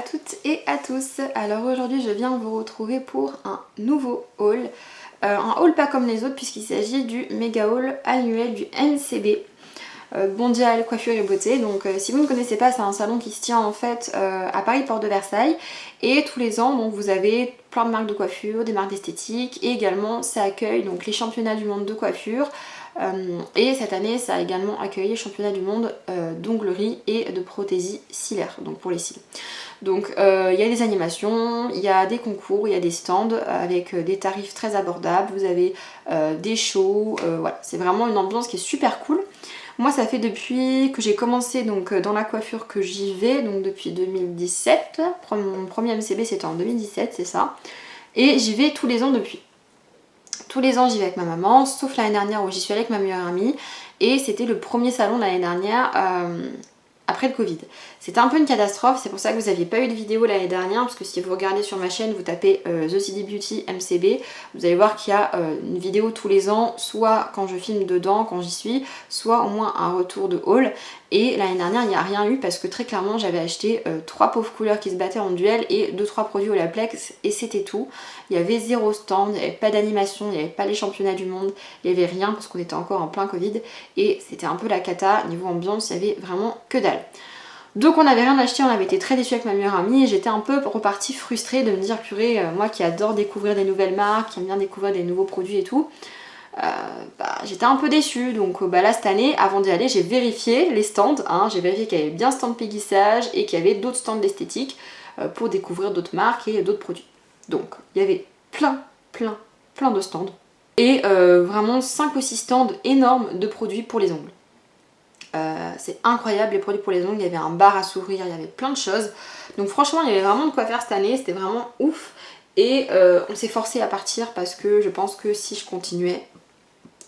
toutes et à tous. Alors aujourd'hui je viens vous retrouver pour un nouveau haul. Un haul pas comme les autres puisqu'il s'agit du méga haul annuel du MCB. Mondial Coiffure et Beauté. Donc si vous ne connaissez pas, c'est un salon qui se tient en fait à Paris Porte de Versailles. Et tous les ans donc vous avez plein de marques de coiffure, des marques d'esthétique. Et également ça accueille donc les championnats du monde de coiffure. Et cette année ça a également accueilli les championnats du monde d'onglerie et de prothésie cilaire, donc pour les cils. Donc il y a des animations, il y a des concours, il y a des stands avec des tarifs très abordables, vous avez des shows, voilà, c'est vraiment une ambiance qui est super cool. Moi ça fait depuis que j'ai commencé donc dans la coiffure que j'y vais, donc depuis 2017, mon premier MCB c'était en 2017, c'est ça, et j'y vais tous les ans depuis. Tous les ans j'y vais avec ma maman, sauf l'année dernière où j'y suis allée avec ma meilleure amie, et c'était le premier salon l'année dernière après le Covid. C'était un peu une catastrophe, c'est pour ça que vous n'aviez pas eu de vidéo l'année dernière, parce que si vous regardez sur ma chaîne, vous tapez The CD Beauty MCB, vous allez voir qu'il y a une vidéo tous les ans, soit quand je filme dedans, quand j'y suis, soit au moins un retour de haul. Et l'année dernière, il n'y a rien eu parce que très clairement, j'avais acheté 3 pauvres couleurs qui se battaient en duel et 2-3 produits Olaplex et c'était tout. Il y avait 0 stand, il n'y avait pas d'animation, il n'y avait pas les championnats du monde, il n'y avait rien parce qu'on était encore en plein Covid et c'était un peu la cata. Niveau ambiance, il n'y avait vraiment que dalle. Donc on n'avait rien acheté, on avait été très déçus avec ma meilleure amie et j'étais un peu repartie frustrée de me dire purée, moi qui adore découvrir des nouvelles marques, qui aime bien découvrir des nouveaux produits et tout, j'étais un peu déçue. Donc là cette année, avant d'y aller, j'ai vérifié les stands, j'ai vérifié qu'il y avait bien stand Pégissage et qu'il y avait d'autres stands d'esthétique pour découvrir d'autres marques et d'autres produits. Donc il y avait plein de stands et vraiment 5 ou 6 stands énormes de produits pour les ongles. C'est incroyable les produits pour les ongles, il y avait un bar à sourire, il y avait plein de choses. Donc franchement il y avait vraiment de quoi faire cette année, c'était vraiment ouf. Et on s'est forcé à partir parce que je pense que si je continuais,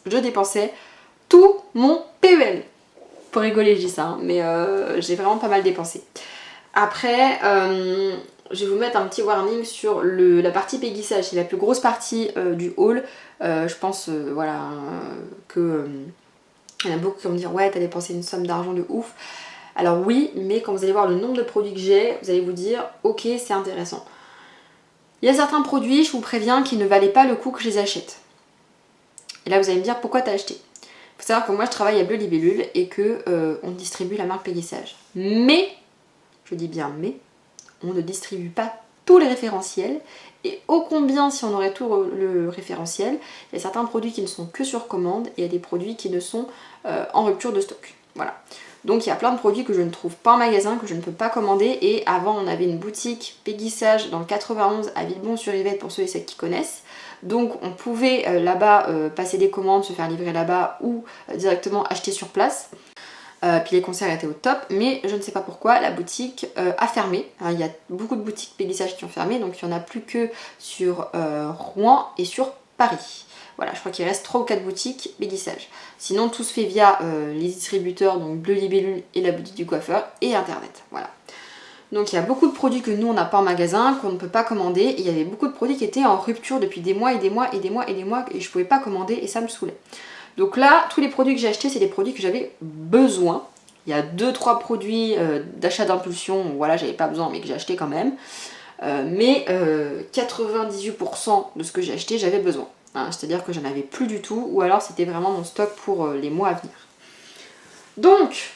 je dépensais tout mon PEL. Pour rigoler je dis ça, mais j'ai vraiment pas mal dépensé. Après, je vais vous mettre un petit warning sur la partie Pégissage, c'est la plus grosse partie du haul. Je pense voilà, que... il y en a beaucoup qui vont me dire ouais t'as dépensé une somme d'argent de ouf. Alors oui, mais quand vous allez voir le nombre de produits que j'ai, vous allez vous dire ok c'est intéressant. Il y a certains produits, je vous préviens, qui ne valaient pas le coup que je les achète. Et là vous allez me dire pourquoi t'as acheté. Il faut savoir que moi je travaille à Bleu Libellule et que on distribue la marque Pégissage. Mais, je dis bien mais, on ne distribue pas tous les référentiels. Et ô combien si on aurait tout le référentiel, il y a certains produits qui ne sont que sur commande et il y a des produits qui ne sont en rupture de stock. Voilà. Donc il y a plein de produits que je ne trouve pas en magasin, que je ne peux pas commander. Et avant on avait une boutique Pégissage dans le 91 à Villebon-sur-Yvette pour ceux et celles qui connaissent. Donc on pouvait là-bas passer des commandes, se faire livrer là-bas ou directement acheter sur place. Puis les concerts étaient au top, mais je ne sais pas pourquoi la boutique a fermé. Il y a beaucoup de boutiques Pégissage qui ont fermé, donc il n'y en a plus que sur Rouen et sur Paris. Voilà, je crois qu'il reste 3 ou 4 boutiques Pégissage. Sinon tout se fait via les distributeurs, donc Bleu Libellule et la boutique du coiffeur et internet. Voilà. Donc il y a beaucoup de produits que nous on n'a pas en magasin, qu'on ne peut pas commander, et il y avait beaucoup de produits qui étaient en rupture depuis des mois et des mois et des mois et des mois, et je pouvais pas commander et ça me saoulait. Donc là, tous les produits que j'ai achetés, c'est des produits que j'avais besoin. Il y a 2-3 produits d'achat d'impulsion, voilà, j'avais pas besoin mais que j'ai acheté quand même. Mais 98% de ce que j'ai acheté, j'avais besoin. C'est-à-dire que j'en avais plus du tout, ou alors c'était vraiment mon stock pour les mois à venir. Donc,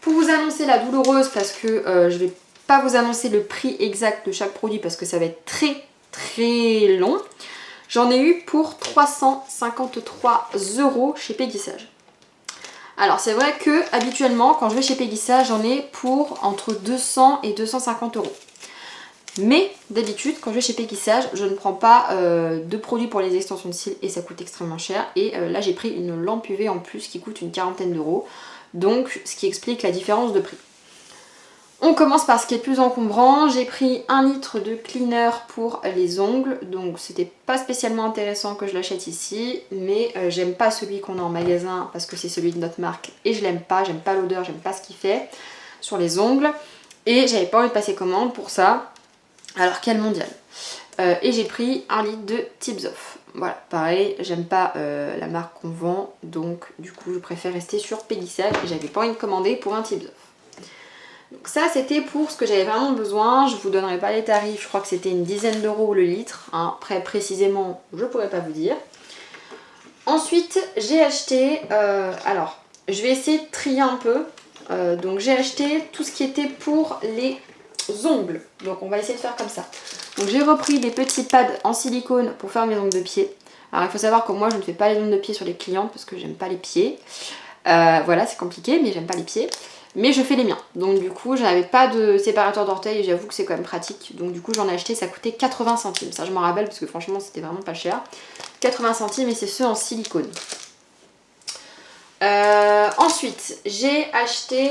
pour vous annoncer la douloureuse, parce que je vais pas vous annoncer le prix exact de chaque produit, parce que ça va être très long. J'en ai eu pour 353 € chez Pégissage. Alors c'est vrai que habituellement quand je vais chez Pégissage j'en ai pour entre 200 et 250 €. Mais d'habitude quand je vais chez Pégissage je ne prends pas de produits pour les extensions de cils et ça coûte extrêmement cher. Et là j'ai pris une lampe UV en plus qui coûte une quarantaine d'euros. Donc ce qui explique la différence de prix. On commence par ce qui est le plus encombrant. J'ai pris 1 litre de cleaner pour les ongles, donc c'était pas spécialement intéressant que je l'achète ici, mais j'aime pas celui qu'on a en magasin parce que c'est celui de notre marque et je l'aime pas l'odeur, j'aime pas ce qu'il fait sur les ongles et j'avais pas envie de passer commande pour ça, alors quel mondial. Et j'ai pris 1 litre de Tips Off. Voilà, pareil, j'aime pas la marque qu'on vend, donc du coup je préfère rester sur Pégissage et j'avais pas envie de commander pour un Tips Off. Donc ça c'était pour ce que j'avais vraiment besoin, je vous donnerai pas les tarifs, je crois que c'était une dizaine d'euros le litre, hein. Après précisément je pourrais pas vous dire. Ensuite j'ai acheté, alors je vais essayer de trier un peu, donc j'ai acheté tout ce qui était pour les ongles, donc on va essayer de faire comme ça. Donc j'ai repris des petits pads en silicone pour faire mes ongles de pied. Alors il faut savoir que moi je ne fais pas les ongles de pied sur les clientes parce que j'aime pas les pieds. Voilà, c'est compliqué, mais j'aime pas les pieds. Mais je fais les miens. Donc du coup, j'avais pas de séparateur d'orteils et j'avoue que c'est quand même pratique. Donc du coup, j'en ai acheté, ça coûtait 80 centimes. Ça, je m'en rappelle parce que franchement, c'était vraiment pas cher. 80 centimes et c'est ceux en silicone. Ensuite, j'ai acheté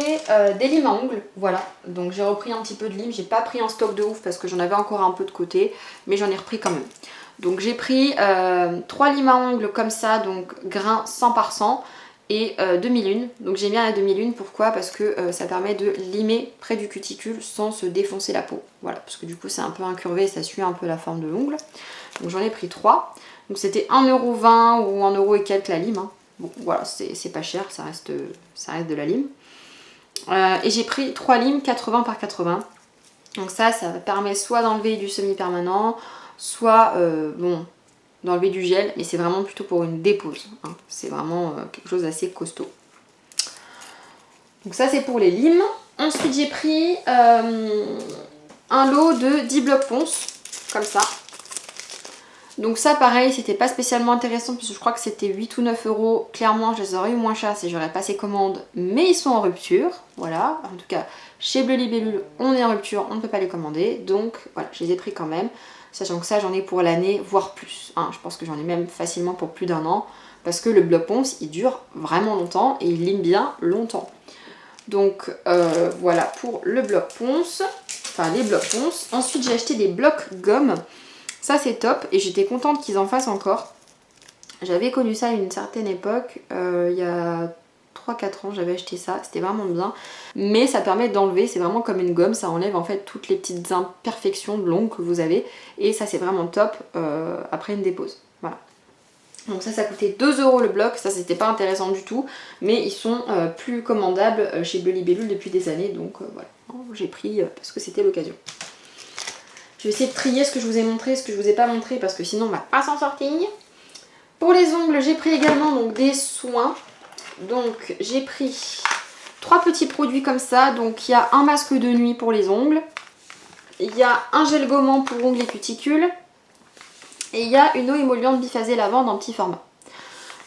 des limes à ongles. Voilà, donc j'ai repris un petit peu de lime. J'ai pas pris en stock de ouf parce que j'en avais encore un peu de côté. Mais j'en ai repris quand même. Donc j'ai pris 3 limes à ongles comme ça, donc grain 100 par 100. Et demi-lune, donc j'ai mis à la demi-lune, pourquoi? Parce que ça permet de limer près du cuticule sans se défoncer la peau, voilà, parce que du coup c'est un peu incurvé, ça suit un peu la forme de l'ongle. Donc j'en ai pris 3, donc c'était 1,20 € ou 1€ et quelques la lime, hein. Bon voilà, c'est pas cher, ça reste de la lime. Et j'ai pris 3 limes 80 par 80, donc ça permet soit d'enlever du semi-permanent, soit bon, d'enlever du gel, mais c'est vraiment plutôt pour une dépose, hein. C'est vraiment quelque chose d'assez costaud. Donc ça c'est pour les limes. Ensuite j'ai pris un lot de 10 blocs ponce, comme ça. Donc ça pareil, c'était pas spécialement intéressant puisque je crois que c'était 8 ou 9 €. Clairement je les aurais eu moins chers si j'aurais passé commande, mais ils sont en rupture. Voilà, en tout cas chez Bleu Libellule on est en rupture, on ne peut pas les commander. Donc voilà, je les ai pris quand même. Sachant que ça j'en ai pour l'année, voire plus, hein. Je pense que j'en ai même facilement pour plus d'1 an. Parce que le bloc ponce il dure vraiment longtemps et il lime bien longtemps. Donc voilà pour le bloc ponce, enfin les blocs ponce. Ensuite j'ai acheté des blocs gomme. Ça c'est top et j'étais contente qu'ils en fassent encore. J'avais connu ça à une certaine époque, il y a 3-4 ans j'avais acheté ça, c'était vraiment bien. Mais ça permet d'enlever, c'est vraiment comme une gomme, ça enlève en fait toutes les petites imperfections de l'ongle que vous avez. Et ça c'est vraiment top après une dépose. Voilà. Donc ça coûtait 2 € le bloc, ça c'était pas intéressant du tout. Mais ils sont plus commandables chez Bleu Libellule depuis des années, donc voilà. J'ai pris parce que c'était l'occasion. Je vais essayer de trier ce que je vous ai montré, ce que je vous ai pas montré parce que sinon on va pas s'en sortir. Pour les ongles, j'ai pris également donc des soins. Donc j'ai pris 3 petits produits comme ça. Donc il y a un masque de nuit pour les ongles. Il y a un gel gommant pour ongles et cuticules. Et il y a une eau émolliente biphasée lavande en petit format.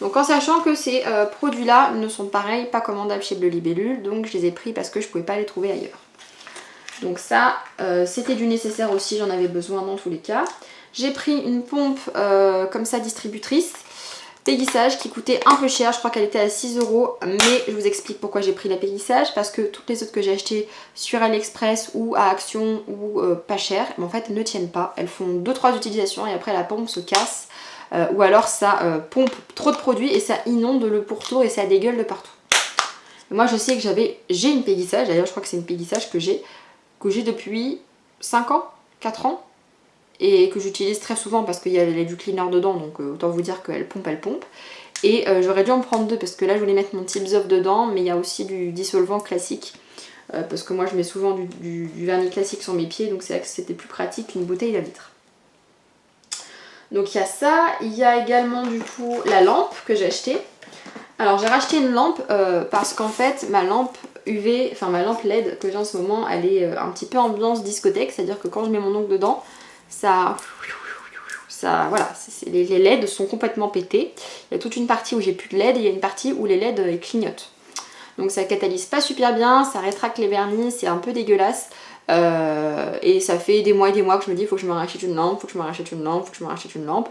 Donc en sachant que ces produits-là ne sont pareils, pas commandables chez Bleu Libellule. Donc je les ai pris parce que je pouvais pas les trouver ailleurs. Donc ça, c'était du nécessaire aussi, j'en avais besoin dans tous les cas. J'ai pris une pompe comme ça distributrice, Pégissage, qui coûtait un peu cher, je crois qu'elle était à 6 €. Mais je vous explique pourquoi j'ai pris la Pégissage, parce que toutes les autres que j'ai achetées sur AliExpress ou à Action ou pas cher, en fait elles ne tiennent pas. Elles font 2-3 utilisations et après la pompe se casse. Ou alors ça pompe trop de produits et ça inonde le pourtour et ça dégueule de partout. Et moi je sais que j'ai une Pégissage, d'ailleurs je crois que c'est une Pégissage que j'ai depuis 5 ans, 4 ans, et que j'utilise très souvent parce qu'il y a du cleaner dedans, donc autant vous dire qu'elle pompe, elle pompe. Et j'aurais dû en prendre 2 parce que là je voulais mettre mon Tips Off dedans, mais il y a aussi du dissolvant classique, parce que moi je mets souvent du vernis classique sur mes pieds, donc c'est là que c'était plus pratique qu'une bouteille d'un litre. Donc il y a ça, il y a également du coup la lampe que j'ai achetée. Alors j'ai racheté une lampe parce qu'en fait ma lampe UV, enfin ma lampe LED que j'ai en ce moment, elle est un petit peu ambiance discothèque, c'est à dire que quand je mets mon ongle dedans, ça voilà, les LED sont complètement pétés. Il y a toute une partie où j'ai plus de LED et il y a une partie où les LED clignotent. Donc ça catalyse pas super bien, ça rétracte les vernis, c'est un peu dégueulasse. Et ça fait des mois et des mois que je me dis faut que je me rachète une lampe, faut que je me rachète une lampe, faut que je me rachète une lampe.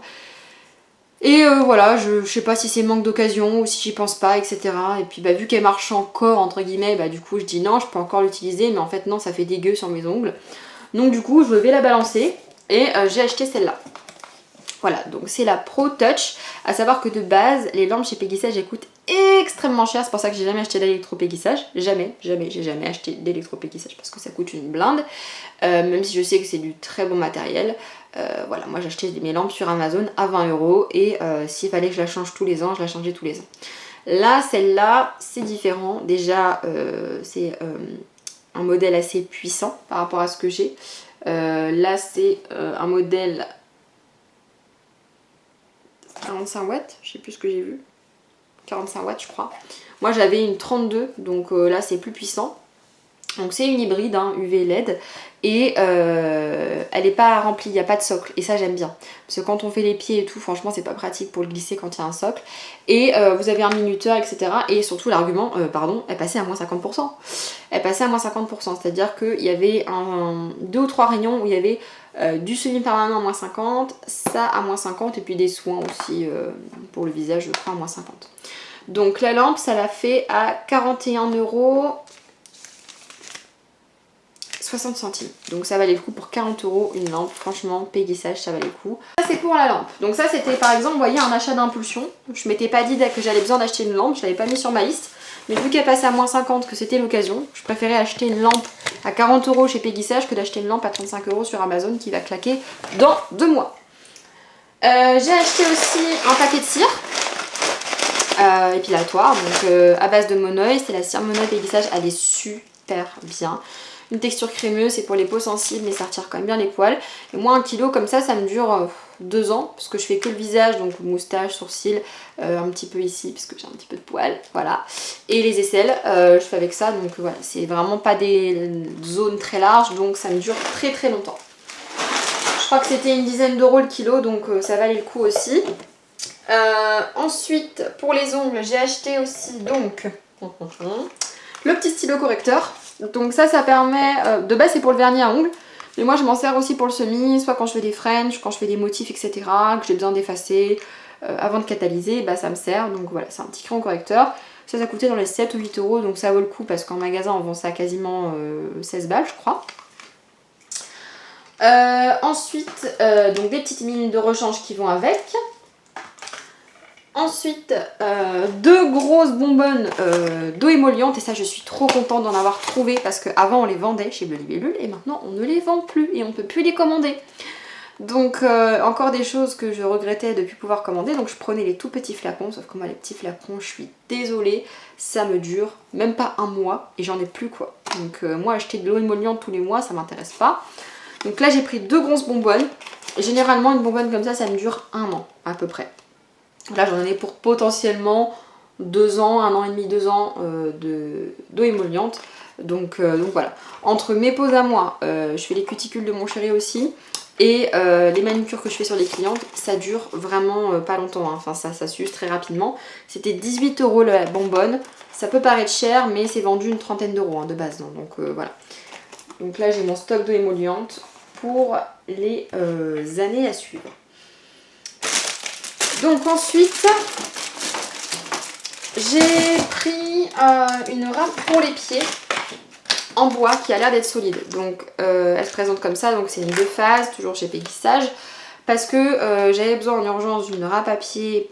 Et voilà, je sais pas si c'est manque d'occasion ou si j'y pense pas, etc. Et puis bah, vu qu'elle marche encore, entre guillemets, bah du coup je dis non, je peux encore l'utiliser, mais en fait non, ça fait dégueu sur mes ongles. Donc du coup je vais la balancer et j'ai acheté celle-là. Voilà, donc c'est la Pro Touch. À savoir que de base, les lampes chez Pégissage elles coûtent extrêmement cher. C'est pour ça que j'ai jamais acheté d'électro-pégissage. Jamais, j'ai jamais acheté d'électro-pégissage parce que ça coûte une blinde. Même si je sais que c'est du très bon matériel. Voilà, moi j'ai acheté mes lampes sur Amazon à 20 € et s'il fallait que je la change tous les ans, je la changeais tous les ans. Là, celle-là, c'est différent. Déjà, c'est un modèle assez puissant par rapport à ce que j'ai. Là c'est un modèle 45 watts, je sais plus ce que j'ai vu. 45 watts je crois. Moi j'avais une 32, donc là c'est plus puissant. Donc c'est une hybride hein, UV LED et elle n'est pas remplie, il n'y a pas de socle et ça j'aime bien. Parce que quand on fait les pieds et tout, franchement c'est pas pratique pour le glisser quand il y a un socle. Et vous avez un minuteur etc. Et surtout l'argument, elle passait à moins 50%. Elle passait à moins 50%, c'est-à-dire qu'il y avait 2 ou 3 rayons où il y avait du semi-permanent à moins 50, ça à moins 50 et puis des soins aussi pour le visage je crois à moins 50. Donc la lampe ça l'a fait à 41,60 €. Donc ça valait le coup pour 40 € une lampe. Franchement, Peggy-Sage, ça valait le coup. Ça c'est pour la lampe. Donc ça c'était par exemple, vous voyez, un achat d'impulsion. Je m'étais pas dit que j'avais besoin d'acheter une lampe, je l'avais pas mis sur ma liste. Mais vu qu'elle passait à moins 50, que c'était l'occasion, je préférais acheter une lampe à 40 € chez Peggy-Sage que d'acheter une lampe à 35 € sur Amazon qui va claquer dans 2 mois. J'ai acheté aussi un paquet de cire. Épilatoire, donc à base de Monoi, c'est la cire Monoi Peggy-Sage, elle est super bien. Une texture crémeuse, c'est pour les peaux sensibles mais ça retire quand même bien les poils. Et moi 1 kg comme ça me dure 2 ans parce que je fais que le visage, donc moustache, sourcils, un petit peu ici parce que j'ai un petit peu de poils, voilà. Et les aisselles, je fais avec ça, donc voilà, c'est vraiment pas des zones très larges, donc ça me dure très très longtemps. Je crois que c'était une dizaine d'euros le kilo, donc ça valait le coup aussi. Ensuite pour les ongles j'ai acheté aussi donc le petit stylo correcteur. Donc ça permet, de base c'est pour le vernis à ongles, mais moi je m'en sers aussi pour le semi, soit quand je fais des French, quand je fais des motifs etc, que j'ai besoin d'effacer avant de catalyser, bah ça me sert. Donc voilà, c'est un petit crayon correcteur. Ça coûtait dans les 7 ou 8 €, donc ça vaut le coup parce qu'en magasin on vend ça quasiment 16 balles je crois. Ensuite donc des petites mines de rechange qui vont avec. Ensuite, 2 grosses bonbonnes d'eau émolliente et ça je suis trop contente d'en avoir trouvé parce qu'avant on les vendait chez Bleu Libellule et maintenant on ne les vend plus et on ne peut plus les commander. Donc encore des choses que je regrettais de ne plus pouvoir commander, donc je prenais les tout petits flacons, sauf que moi les petits flacons je suis désolée, ça me dure même pas 1 mois et j'en ai plus quoi. Donc moi acheter de l'eau émolliente tous les mois ça m'intéresse pas. Donc là j'ai pris 2 grosses bonbonnes et généralement une bonbonne comme ça me dure 1 an à peu près. Là j'en ai pour potentiellement 2 ans, 1 an et demi, 2 ans d'eau émolliente. Donc voilà. Entre mes poses à moi, je fais les cuticules de mon chéri aussi. Et les manucures que je fais sur les clientes, ça dure vraiment pas longtemps. Hein. Enfin ça s'use très rapidement. C'était 18 € la bonbonne. Ça peut paraître cher mais c'est vendu une trentaine d'euros hein, de base. Donc voilà. Donc là j'ai mon stock d'eau émolliente pour les années à suivre. Donc ensuite, j'ai pris une râpe pour les pieds en bois qui a l'air d'être solide. Donc elle se présente comme ça, donc c'est une 2 phases, toujours chez Peggy-Sage. Parce que j'avais besoin en urgence d'une râpe à pied.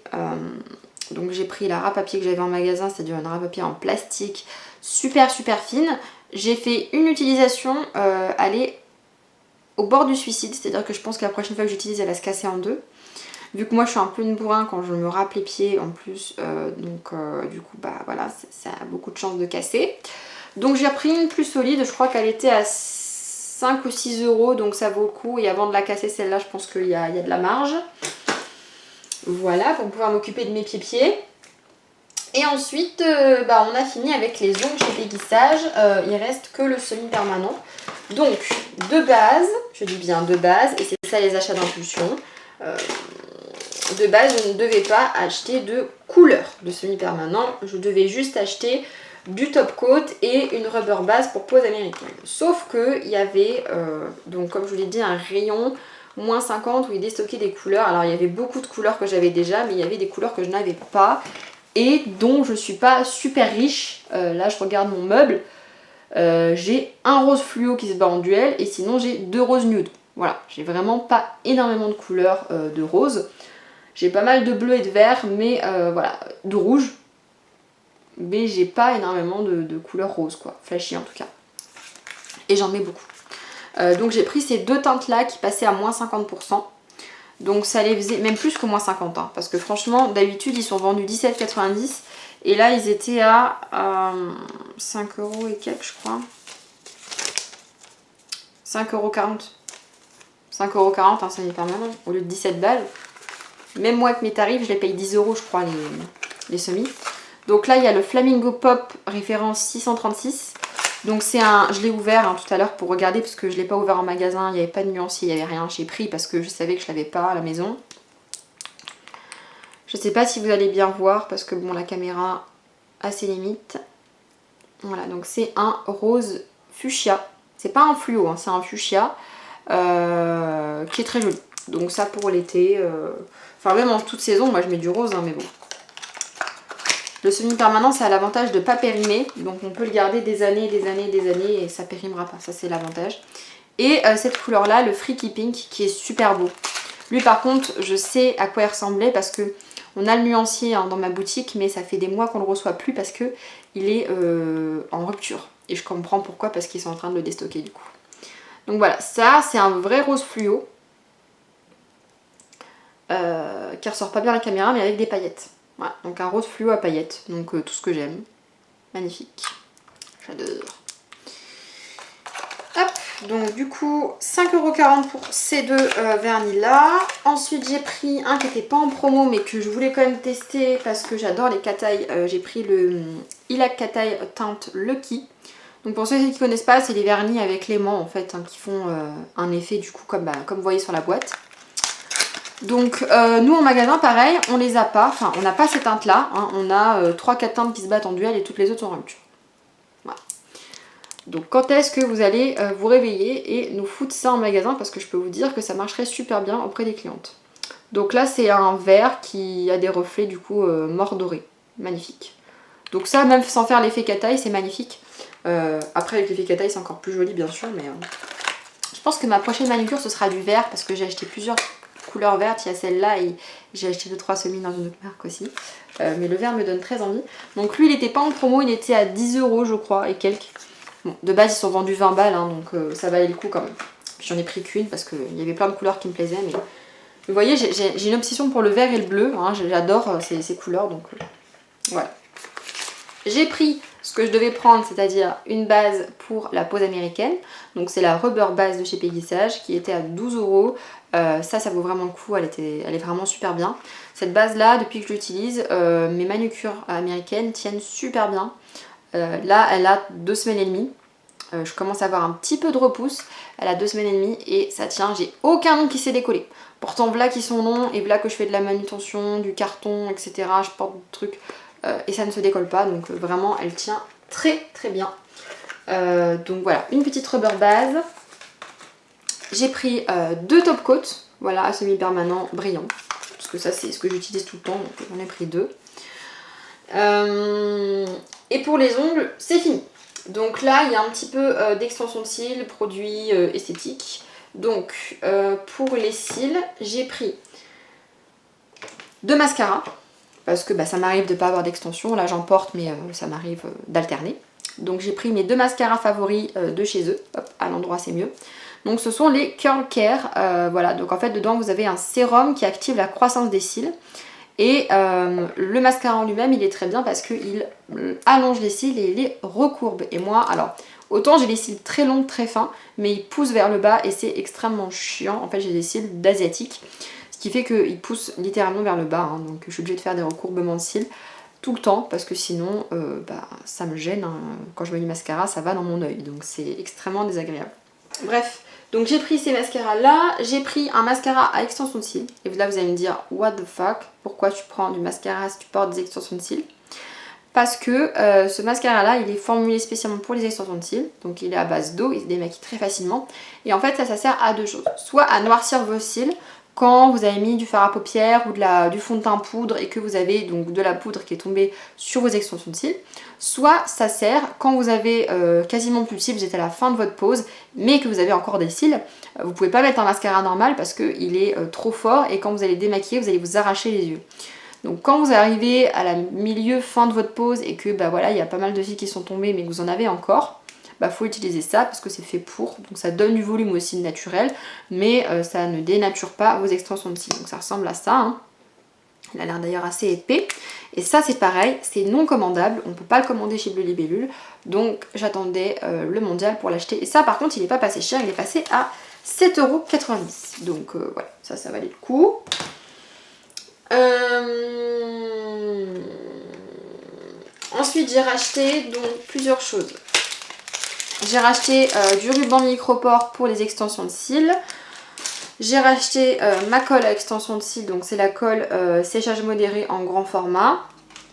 Donc j'ai pris la râpe à pied que j'avais en magasin, c'est-à-dire une râpe à pied en plastique super fine. J'ai fait une utilisation, aller au bord du suicide, c'est-à-dire que je pense que la prochaine fois que j'utilise, elle va se casser en 2. Vu que moi je suis un peu une bourrin quand je me râpe les pieds en plus, du coup bah voilà, ça a beaucoup de chances de casser. Donc j'ai pris une plus solide, je crois qu'elle était à 5 ou 6 €, donc ça vaut le coup. Et avant de la casser celle-là, je pense qu'il y a de la marge. Voilà, pour pouvoir m'occuper de mes pieds. Et ensuite, on a fini avec les ongles chez Peggy-Sage. Il reste que le semi-permanent. Donc de base, je dis bien de base, et c'est ça les achats d'impulsion. De base je ne devais pas acheter de couleur de semi-permanent, je devais juste acheter du top coat et une rubber base pour pose américaine. Sauf que il y avait, donc comme je vous l'ai dit, un rayon moins 50 où il déstockait des couleurs. Alors il y avait beaucoup de couleurs que j'avais déjà, mais il y avait des couleurs que je n'avais pas et dont je suis pas super riche. Là je regarde mon meuble, j'ai un rose fluo qui se bat en duel et sinon j'ai 2 roses nude. Voilà, j'ai vraiment pas énormément de couleurs de rose. J'ai pas mal de bleu et de vert, mais voilà, de rouge. Mais j'ai pas énormément de couleurs roses, quoi. Flashy en tout cas. Et j'en mets beaucoup. Donc j'ai pris ces 2 teintes là qui passaient à moins 50%. Donc ça les faisait, même plus que moins 50, hein, parce que franchement, d'habitude ils sont vendus 17,90. Et là ils étaient à 5 € et quelques, je crois. 5,40 €. 5,40 € un semi-permanent au lieu de 17 balles. Même moi avec mes tarifs, je les paye 10 € je crois les semis. Donc là il y a le Flamingo Pop référence 636. Donc c'est un, je l'ai ouvert tout à l'heure pour regarder parce que je ne l'ai pas ouvert en magasin, il n'y avait pas de nuancier, il n'y avait rien. J'ai pris parce que je savais que je ne l'avais pas à la maison. Je ne sais pas si vous allez bien voir parce que bon la caméra a ses limites. Voilà, donc c'est un rose fuchsia. C'est pas un fluo, hein, c'est un fuchsia qui est très joli. Donc ça pour l'été, enfin même en toute saison, moi je mets du rose, hein, mais bon. Le semi-permanent, ça a l'avantage de ne pas périmer, donc on peut le garder des années, des années, des années et ça périmera pas, ça c'est l'avantage. Et cette couleur-là, le Freaky Pink, qui est super beau. Lui par contre, je sais à quoi il ressemblait parce que on a le nuancier dans ma boutique, mais ça fait des mois qu'on le reçoit plus parce que il est en rupture. Et je comprends pourquoi, parce qu'ils sont en train de le déstocker du coup. Donc voilà, ça c'est un vrai rose fluo. Qui ressort pas bien à la caméra, mais avec des paillettes. Voilà, donc un rose fluo à paillettes, donc tout ce que j'aime. Magnifique. J'adore. Hop, donc du coup 5,40 € pour ces deux vernis là. Ensuite j'ai pris un qui n'était pas en promo mais que je voulais quand même tester parce que j'adore les Cat-Eye. J'ai pris le Ilac Cat-Eye teinte Lucky. Donc pour ceux qui ne connaissent pas, c'est les vernis avec l'aimant en fait qui font un effet du coup comme vous voyez sur la boîte. Donc nous en magasin pareil, on les a pas, enfin on n'a pas ces teintes là, hein. On a 3-4 teintes qui se battent en duel et toutes les autres sont en rupture. Voilà. Donc quand est-ce que vous allez vous réveiller et nous foutre ça en magasin, parce que je peux vous dire que ça marcherait super bien auprès des clientes. Donc là c'est un vert qui a des reflets du coup mort doré, magnifique. Donc ça même sans faire l'effet Cat-Eye c'est magnifique. Après avec l'effet Cat-Eye c'est encore plus joli bien sûr, mais je pense que ma prochaine manucure ce sera du vert parce que j'ai acheté plusieurs couleurs vertes, il y a celle-là et j'ai acheté 2-3 semis dans une autre marque aussi. Mais le vert me donne très envie. Donc lui il n'était pas en promo, il était à 10 € je crois et quelques. Bon, de base ils sont vendus 20 balles hein, donc ça valait le coup quand même. J'en ai pris qu'une parce qu'il y avait plein de couleurs qui me plaisaient. Mais vous voyez j'ai une obsession pour le vert et le bleu, hein, j'adore ces couleurs donc voilà. J'ai pris ce que je devais prendre, c'est-à-dire une base pour la pose américaine. Donc c'est la Rubber Base de chez Peggy Sage qui était à 12 €. Ça vaut vraiment le coup, elle est vraiment super bien. Cette base là, depuis que je l'utilise, mes manucures américaines tiennent super bien. Là elle a 2 semaines et demie. Je commence à avoir un petit peu de repousse. Elle a 2 semaines et demie et ça tient, j'ai aucun nom qui s'est décollé. Pourtant voilà qui sont longs et voilà que je fais de la manutention, du carton, etc. Je porte des trucs et ça ne se décolle pas. Donc vraiment elle tient très très bien. Donc voilà, une petite rubber base. J'ai pris 2 top coats, voilà, à semi-permanent brillant. Parce que ça c'est ce que j'utilise tout le temps, donc j'en ai pris 2. Et pour les ongles, c'est fini. Donc là, il y a un petit peu d'extension de cils, produits esthétiques. Donc pour les cils, j'ai pris 2 mascaras. Parce que ça m'arrive de ne pas avoir d'extension. Là, j'en porte, mais ça m'arrive d'alterner. Donc j'ai pris mes 2 mascaras favoris de chez eux. Hop, à l'endroit, c'est mieux. Donc ce sont les Curl Care. Voilà, donc en fait, dedans, vous avez un sérum qui active la croissance des cils. Et le mascara en lui-même il est très bien parce qu'il allonge les cils et il les recourbe. Et moi alors autant j'ai les cils très longs, très fins, mais ils poussent vers le bas et c'est extrêmement chiant. En fait j'ai des cils d'asiatique, ce qui fait qu'ils poussent littéralement vers le bas, hein. Donc je suis obligée de faire des recourbements de cils tout le temps parce que sinon ça me gêne, hein. Quand je mets du mascara ça va dans mon œil, donc c'est extrêmement désagréable. Bref. Donc j'ai pris ces mascaras là, j'ai pris un mascara à extension de cils. Et là vous allez me dire what the fuck, pourquoi tu prends du mascara si tu portes des extensions de cils? Parce que ce mascara là il est formulé spécialement pour les extensions de cils. Donc il est à base d'eau, il se démaquille très facilement. Et en fait ça sert à 2 choses. Soit à noircir vos cils quand vous avez mis du fard à paupières ou du fond de teint poudre et que vous avez donc de la poudre qui est tombée sur vos extensions de cils. Soit ça sert quand vous avez quasiment plus de cils, vous êtes à la fin de votre pose mais que vous avez encore des cils. Vous pouvez pas mettre un mascara normal parce qu'il est trop fort et quand vous allez démaquiller vous allez vous arracher les yeux. Donc quand vous arrivez à la fin de votre pose et que voilà il y a pas mal de cils qui sont tombés mais que vous en avez encore, faut utiliser ça parce que c'est fait pour, donc ça donne du volume aux cils naturels mais ça ne dénature pas vos extensions de cils. Donc ça ressemble à ça, hein. Il a l'air d'ailleurs assez épais. Et ça c'est pareil, c'est non commandable, on ne peut pas le commander chez Bleu Libellule. Donc j'attendais le mondial pour l'acheter. Et ça par contre il n'est pas passé cher, il est passé à 7,90 €. Donc voilà, ça valait le coup. Ensuite j'ai racheté donc plusieurs choses. J'ai racheté du ruban micropore pour les extensions de cils. J'ai racheté ma colle à extension de cils, donc c'est la colle séchage modéré en grand format.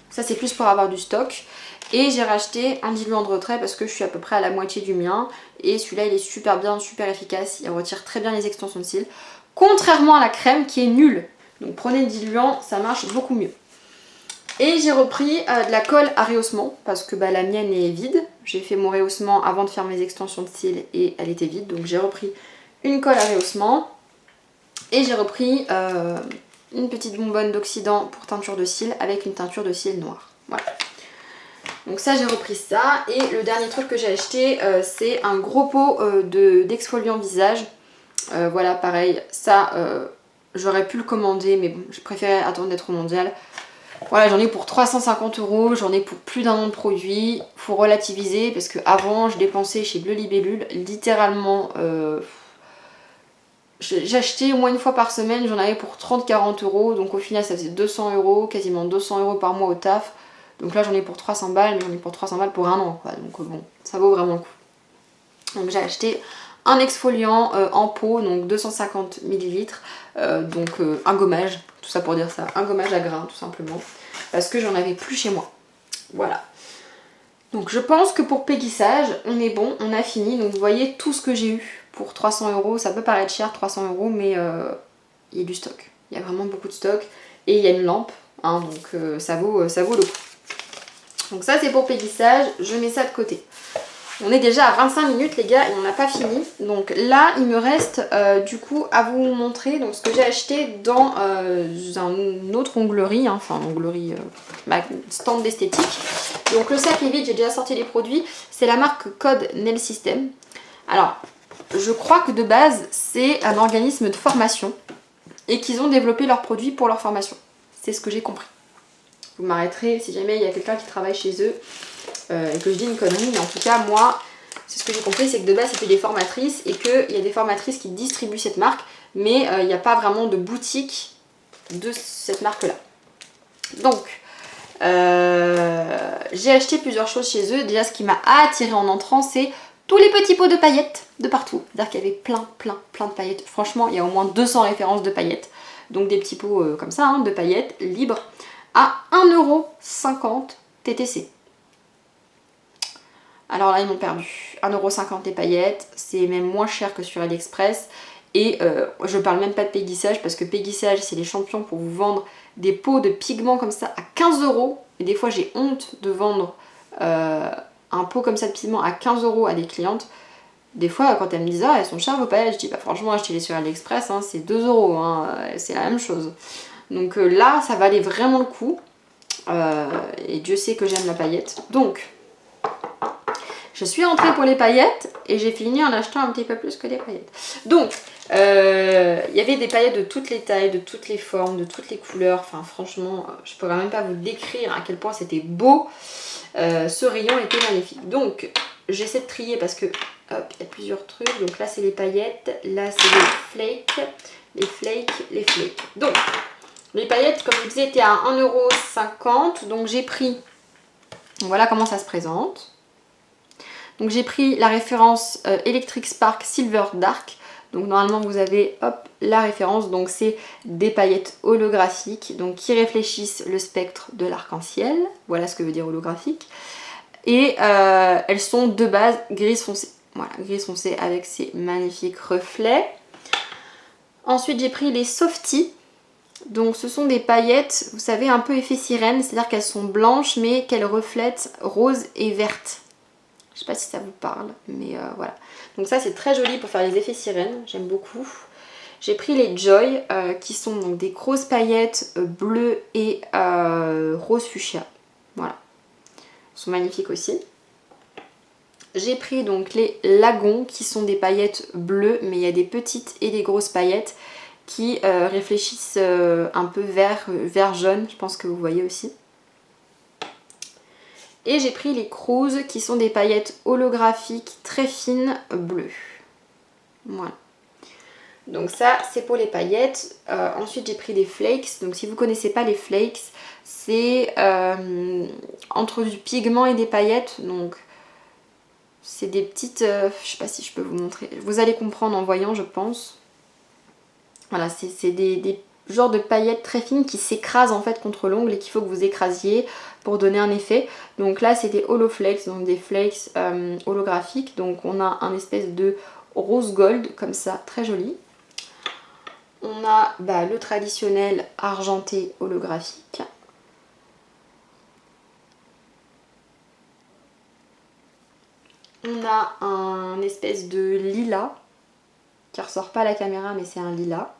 Ça c'est plus pour avoir du stock. Et j'ai racheté un diluant de retrait parce que je suis à peu près à la moitié du mien. Et celui-là il est super bien, super efficace, il retire très bien les extensions de cils. Contrairement à la crème qui est nulle. Donc prenez le diluant, ça marche beaucoup mieux. Et j'ai repris de la colle à rehaussement parce que la mienne est vide. J'ai fait mon rehaussement avant de faire mes extensions de cils et elle était vide. Donc j'ai repris une colle à rehaussement. Et j'ai repris une petite bonbonne d'oxydant pour teinture de cils avec une teinture de cils noire. Voilà. Donc ça j'ai repris ça. Et le dernier truc que j'ai acheté c'est un gros pot d'exfoliant visage. Voilà pareil, ça j'aurais pu le commander mais bon, je préférais attendre d'être au mondial. Voilà, j'en ai pour 350 €, j'en ai pour plus d'un an de produits. Faut relativiser parce que avant je dépensais chez Bleu Libellule littéralement... j'achetais au moins une fois par semaine, j'en avais pour 30-40 €, donc au final ça faisait 200 €, quasiment 200 € par mois au taf. Donc là j'en ai pour 300 balles, mais j'en ai pour 300 balles pour un an quoi, donc bon, ça vaut vraiment le coup. Donc j'ai acheté un exfoliant en pot, donc 250 ml, donc un gommage, tout ça pour dire ça, un gommage à grains tout simplement, parce que j'en avais plus chez moi. Voilà. Donc je pense que pour péguissage, on est bon, on a fini. Donc vous voyez tout ce que j'ai eu pour 300 €, ça peut paraître cher 300 €, mais il y a du stock. Il y a vraiment beaucoup de stock et il y a une lampe, hein, donc ça vaut le coup. Donc ça c'est pour péguissage, je mets ça de côté. On est déjà à 25 minutes les gars et on n'a pas fini. Donc là il me reste du coup à vous montrer donc, ce que j'ai acheté dans une autre onglerie, hein, enfin onglerie, stand d'esthétique. Donc le sac est vide, j'ai déjà sorti les produits. C'est la marque Code Nail System. Alors je crois que de base c'est un organisme de formation et qu'ils ont développé leurs produits pour leur formation. C'est ce que j'ai compris. Vous m'arrêterez si jamais il y a quelqu'un qui travaille chez eux et que je dis une connerie, mais en tout cas moi c'est ce que j'ai compris, c'est que de base c'était des formatrices et qu'il y a des formatrices qui distribuent cette marque, mais il n'y a pas vraiment de boutique de cette marque là. Donc j'ai acheté plusieurs choses chez eux. Déjà ce qui m'a attiré en entrant c'est tous les petits pots de paillettes de partout, c'est-à-dire qu'il y avait plein de paillettes. Franchement il y a au moins 200 références de paillettes, donc des petits pots comme ça hein, de paillettes libres à 1,50 € TTC. Alors là ils m'ont perdu, 1,50 € les paillettes, c'est même moins cher que sur AliExpress. Et je parle même pas de péguissage parce que péguissage c'est les champions pour vous vendre des pots de pigments comme ça à 15 €. Et des fois j'ai honte de vendre un pot comme ça de pigments à 15 € à des clientes. Des fois quand elles me disent ah elles sont chères vos paillettes, je dis bah franchement achetez-les sur AliExpress, hein, c'est 2 €, hein, c'est la même chose. Donc là ça valait vraiment le coup. Et Dieu sait que j'aime la paillette. Donc je suis rentrée pour les paillettes et j'ai fini en achetant un petit peu plus que des paillettes. Donc, il y avait des paillettes de toutes les tailles, de toutes les formes, de toutes les couleurs. Enfin, franchement, je ne pourrais même pas vous décrire à quel point c'était beau. Ce rayon était magnifique. Donc, j'essaie de trier parce que, hop, il y a plusieurs trucs. Donc là, c'est les paillettes. Là, c'est les flakes. Donc, les paillettes, comme je vous disais, étaient à 1,50 €. Donc, j'ai pris... Voilà comment ça se présente. Donc j'ai pris la référence Electric Spark Silver Dark. Donc normalement vous avez hop, la référence, donc c'est des paillettes holographiques donc qui réfléchissent le spectre de l'arc-en-ciel. Voilà ce que veut dire holographique. Et elles sont de base grise foncé. Voilà, grise foncé avec ces magnifiques reflets. Ensuite j'ai pris les Softy. Donc ce sont des paillettes, vous savez, un peu effet sirène, c'est-à-dire qu'elles sont blanches mais qu'elles reflètent rose et verte. Je sais pas si ça vous parle, mais voilà. Donc ça c'est très joli pour faire les effets sirènes, j'aime beaucoup. J'ai pris les Joy qui sont donc des grosses paillettes bleues et rose fuchsia. Voilà. Elles sont magnifiques aussi. J'ai pris donc les Lagons qui sont des paillettes bleues, mais il y a des petites et des grosses paillettes qui réfléchissent un peu vert jaune, je pense que vous voyez aussi. Et j'ai pris les Cruise qui sont des paillettes holographiques très fines bleues. Voilà. Donc ça c'est pour les paillettes. Ensuite j'ai pris des flakes. Donc si vous ne connaissez pas les flakes, c'est entre du pigment et des paillettes. Donc c'est des petites... je sais pas si je peux vous montrer. Vous allez comprendre en voyant je pense. Voilà, c'est des genres de paillettes très fines qui s'écrasent en fait contre l'ongle et qu'il faut que vous écrasiez pour donner un effet. Donc là c'est des holoflakes, donc des flakes holographiques. Donc on a un espèce de rose gold comme ça, très joli. On a le traditionnel argenté holographique. On a un espèce de lilas qui ressort pas à la caméra mais c'est un lilas.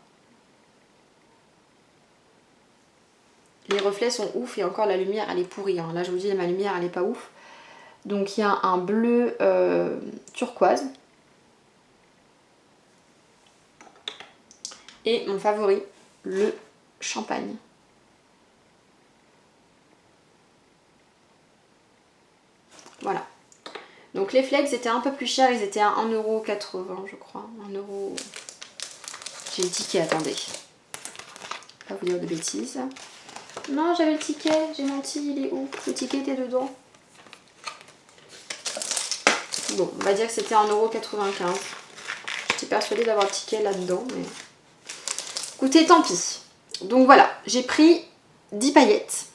Les reflets sont ouf et encore la lumière elle est pourrie. Hein. Là je vous dis ma lumière elle est pas ouf. Donc il y a un bleu turquoise. Et mon favori, le champagne. Voilà. Donc les flakes étaient un peu plus chers, ils étaient à 1,80€ je crois. 1€. J'ai le ticket, attendez. Pas vous dire de bêtises. Non, j'avais le ticket, j'ai menti, il est où? Le ticket était dedans. Bon, on va dire que c'était 1,95€. J'étais persuadée d'avoir le ticket là-dedans, mais... Écoutez, tant pis. Donc voilà, j'ai pris 10 paillettes.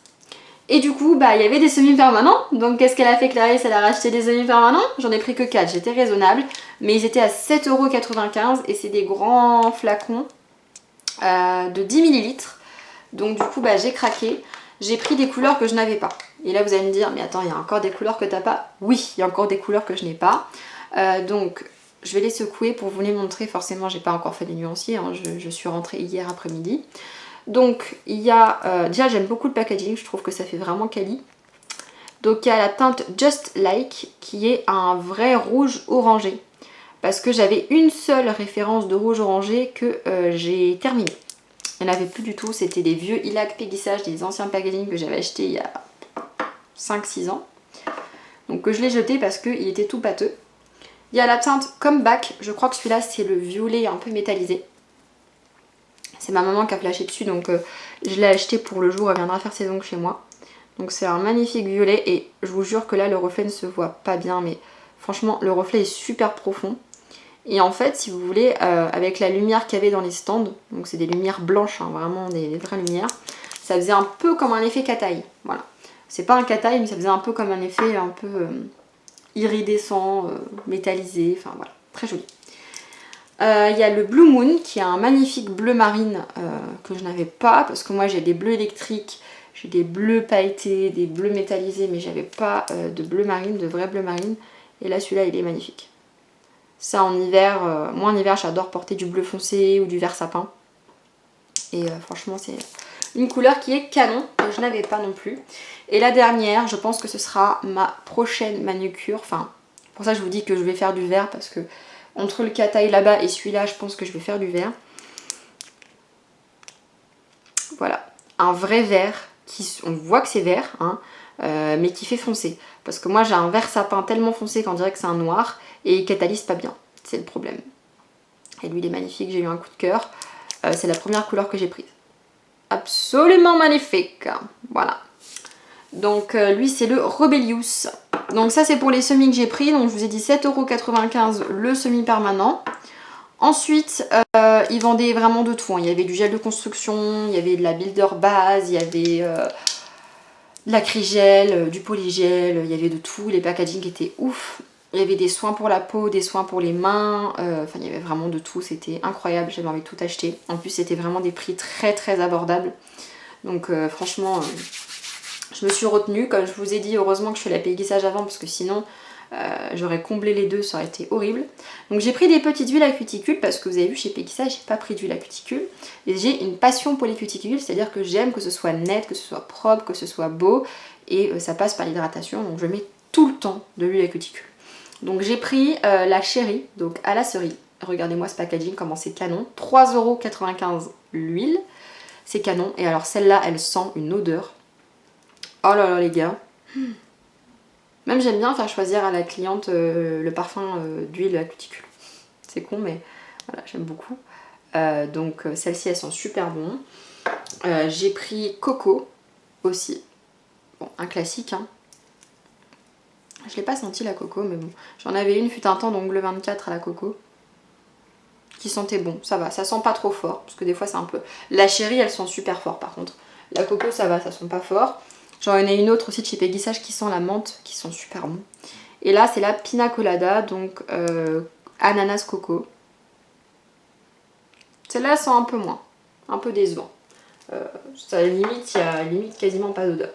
Et du coup, il y avait des semi-permanents. Donc qu'est-ce qu'elle a fait, Clarisse? Elle a racheté des semi-permanents. J'en ai pris que 4, j'étais raisonnable. Mais ils étaient à 7,95€ et c'est des grands flacons de 10 ml. Donc du coup, j'ai craqué. J'ai pris des couleurs que je n'avais pas. Et là, vous allez me dire, mais attends, il y a encore des couleurs que tu n'as pas? Oui, il y a encore des couleurs que je n'ai pas. Donc, je vais les secouer pour vous les montrer. Forcément, j'ai pas encore fait les nuanciers. Hein. Je suis rentrée hier après-midi. Donc il y a, déjà j'aime beaucoup le packaging, je trouve que ça fait vraiment quali. Donc il y a la teinte Just Like qui est un vrai rouge orangé. Parce que j'avais une seule référence de rouge orangé que j'ai terminé. Il n'y en avait plus du tout, c'était des vieux Ilac Péguissage, des anciens packaging que j'avais acheté il y a 5-6 ans. Donc que je l'ai jeté parce qu'il était tout pâteux. Il y a la teinte Comeback, je crois que celui-là c'est le violet un peu métallisé. C'est ma maman qui a flashé dessus, donc je l'ai acheté pour le jour où elle viendra faire ses ongles chez moi. Donc c'est un magnifique violet et je vous jure que là le reflet ne se voit pas bien, mais franchement le reflet est super profond. Et en fait si vous voulez, avec la lumière qu'il y avait dans les stands, donc c'est des lumières blanches, hein, vraiment des vraies lumières, ça faisait un peu comme un effet Cat-Eye. Voilà. C'est pas un Cat-Eye mais ça faisait un peu comme un effet un peu iridescent, métallisé, enfin voilà, très joli. Il y a le Blue Moon qui est un magnifique bleu marine que je n'avais pas parce que moi j'ai des bleus électriques, j'ai des bleus pailletés, des bleus métallisés mais j'avais pas de bleu marine, de vrai bleu marine. Et là celui-là il est magnifique. Ça en hiver, moi en hiver j'adore porter du bleu foncé ou du vert sapin. Et franchement c'est une couleur qui est canon, que je n'avais pas non plus. Et la dernière, je pense que ce sera ma prochaine manucure. Enfin, pour ça je vous dis que je vais faire du vert parce que entre le Cat-Eye là-bas et celui-là, je pense que je vais faire du vert. Voilà, un vrai vert, on voit que c'est vert, hein, mais qui fait foncé. Parce que moi j'ai un vert sapin tellement foncé qu'on dirait que c'est un noir et il catalyse pas bien, c'est le problème. Et lui il est magnifique, j'ai eu un coup de cœur. C'est la première couleur que j'ai prise. Absolument magnifique, voilà. Donc lui c'est le Rebellious. Donc ça c'est pour les semis que j'ai pris, donc je vous ai dit 7,95€ le semi-permanent. Ensuite, ils vendaient vraiment de tout. Il y avait du gel de construction, il y avait de la builder base, il y avait de l'acrygel, du polygel, il y avait de tout. Les packaging étaient ouf. Il y avait des soins pour la peau, des soins pour les mains. Enfin, il y avait vraiment de tout. C'était incroyable. J'avais envie de tout acheter. En plus, c'était vraiment des prix très très abordables. Donc franchement, je me suis retenue. Comme je vous ai dit, heureusement que je fais la péguissage avant parce que sinon... j'aurais comblé les deux, ça aurait été horrible. Donc j'ai pris des petites huiles à cuticule parce que vous avez vu chez Péguissage, j'ai pas pris d'huile à cuticule. Et j'ai une passion pour les cuticules, c'est-à-dire que j'aime que ce soit net, que ce soit propre, que ce soit beau. Et ça passe par l'hydratation, donc je mets tout le temps de l'huile à cuticule. Donc j'ai pris la chérie, donc à la cerise. Regardez-moi ce packaging, comment c'est canon. 3,95€ l'huile, c'est canon. Et alors celle-là, elle sent une odeur. Oh là là les gars. Même j'aime bien faire choisir à la cliente le parfum d'huile à cuticule. C'est con mais voilà, j'aime beaucoup. Donc celles-ci elles sont super bonnes. J'ai pris Coco aussi. Bon, un classique hein. Je l'ai pas senti la Coco mais bon. J'en avais une fut un temps d'ongle 24 à la Coco. Qui sentait bon, ça va, ça sent pas trop fort. Parce que des fois c'est un peu... La chérie elles sont super fortes par contre. La Coco ça va, ça sent pas fort. J'en ai une autre aussi de chez Peggy Sage qui sent la menthe, qui sont super bons. Et là c'est la Pina Colada, donc ananas coco. Celle-là sent un peu moins, un peu décevant. Ça limite, il y a limite quasiment pas d'odeur.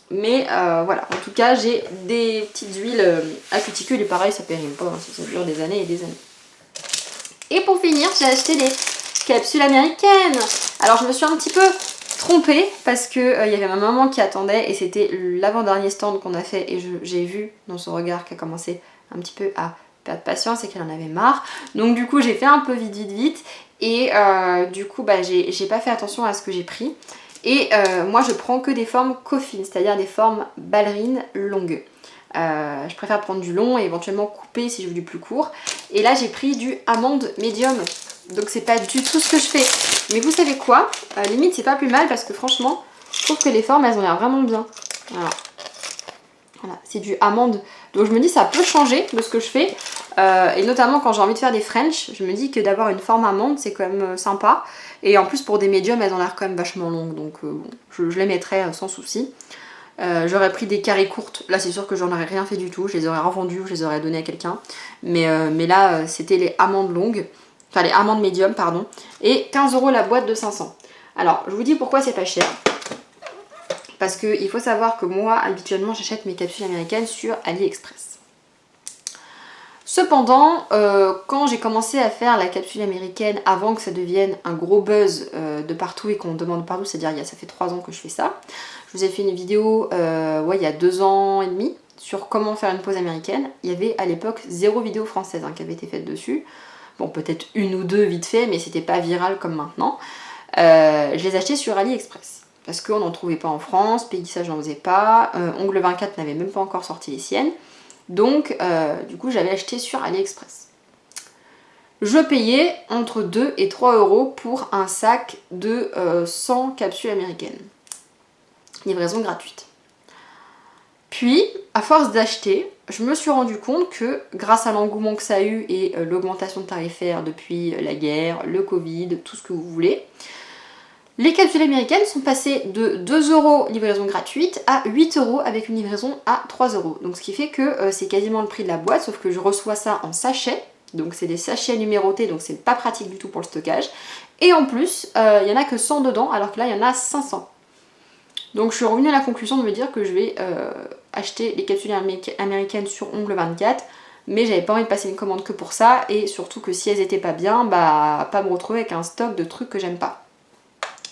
Mais voilà, en tout cas j'ai des petites huiles à cuticule et pareil ça périme pas, hein, ça dure des années et des années. Et pour finir j'ai acheté des capsules américaines. Alors je me suis un petit peu trompée parce que y avait ma maman qui attendait et c'était l'avant-dernier stand qu'on a fait et j'ai vu dans son regard qu'elle commençait un petit peu à perdre patience et qu'elle en avait marre. Donc du coup j'ai fait un peu vite et du coup bah, j'ai pas fait attention à ce que j'ai pris. Et moi je prends que des formes coffines, c'est-à-dire des formes ballerines longues. Je préfère prendre du long et éventuellement couper si je veux du plus court. Et là j'ai pris du amande médium. Donc c'est pas du tout ce que je fais. Mais vous savez quoi, limite c'est pas plus mal parce que franchement je trouve que les formes elles ont l'air vraiment bien. Voilà, voilà c'est du amande. Donc je me dis ça peut changer de ce que je fais. Et notamment quand j'ai envie de faire des French, je me dis que d'avoir une forme amande c'est quand même sympa. Et en plus pour des médiums elles ont l'air quand même vachement longues. Donc bon, je les mettrai sans souci. J'aurais pris des carrés courtes, là c'est sûr que j'en aurais rien fait du tout, je les aurais revendus ou je les aurais donnés à quelqu'un. Mais là c'était les amandes longues, enfin les amandes médium pardon, et 15 € la boîte de 500. Alors je vous dis pourquoi c'est pas cher. Parce qu'il faut savoir que moi habituellement j'achète mes capsules américaines sur AliExpress. Cependant, quand j'ai commencé à faire la capsule américaine avant que ça devienne un gros buzz de partout et qu'on me demande partout, c'est-à-dire ça fait 3 ans que je fais ça, je vous ai fait une vidéo il y a 2 ans et demi sur comment faire une pose américaine. Il y avait à l'époque 0 vidéo française qui avait été faite dessus. Bon, peut-être une ou deux vite fait, mais c'était pas viral comme maintenant. Je les achetais sur AliExpress. Parce qu'on n'en trouvait pas en France, Peggy Sage n'en faisait pas, Ongle 24 n'avait même pas encore sorti les siennes. Donc, du coup, j'avais acheté sur AliExpress. Je payais entre 2 et 3 € pour un sac de 100 capsules américaines. Livraison gratuite. Puis, à force d'acheter, je me suis rendu compte que grâce à l'engouement que ça a eu et l'augmentation tarifaire depuis la guerre, le Covid, tout ce que vous voulez, les capsules américaines sont passées de 2 € livraison gratuite à 8 € avec une livraison à 3 €. Donc ce qui fait que c'est quasiment le prix de la boîte, sauf que je reçois ça en sachet. Donc c'est des sachets numérotés, donc c'est pas pratique du tout pour le stockage. Et en plus, il y en a que 100 dedans, alors que là il y en a 500. Donc je suis revenue à la conclusion de me dire que je vais acheter les capsules américaines sur Ongle 24. Mais j'avais pas envie de passer une commande que pour ça. Et surtout que si elles étaient pas bien, bah pas me retrouver avec un stock de trucs que j'aime pas.